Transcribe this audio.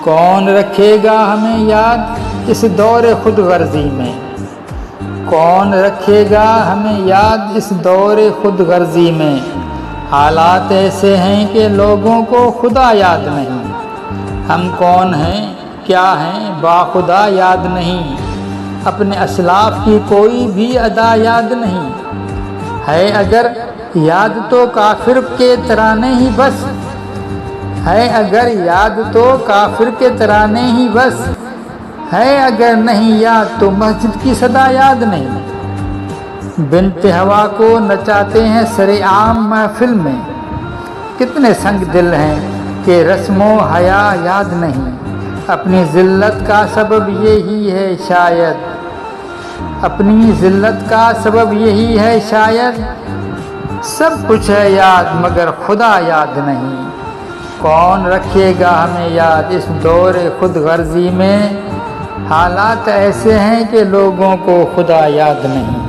کون رکھے گا ہمیں یاد اس دور خود غرضی میں؟ کون رکھے گا ہمیں یاد اس دور خود غرضی میں؟ حالات ایسے ہیں کہ لوگوں کو خدا یاد نہیں۔ ہم کون ہیں کیا ہیں باخدا یاد نہیں۔ اپنے اسلاف کی کوئی بھی ادا یاد نہیں ہے، اگر یاد تو کافر کے ترانے ہی بس ہے، اگر یاد تو کافر کے ترانے ہی بس ہے، اگر نہیں یاد تو مسجد کی صدا یاد نہیں۔ بنت ہوا کو نچاتے ہیں سر عام محفل میں، کتنے سنگ دل ہیں کہ رسم و حیا یاد نہیں۔ اپنی ذلت کا سبب یہی ہے شاید، اپنی ذلت کا سبب یہی ہے شاید، سب کچھ ہے یاد مگر خدا یاد نہیں۔ کون رکھے گا ہمیں یاد اس دور خود غرضی میں؟ حالات ایسے ہیں کہ لوگوں کو خدا یاد نہیں۔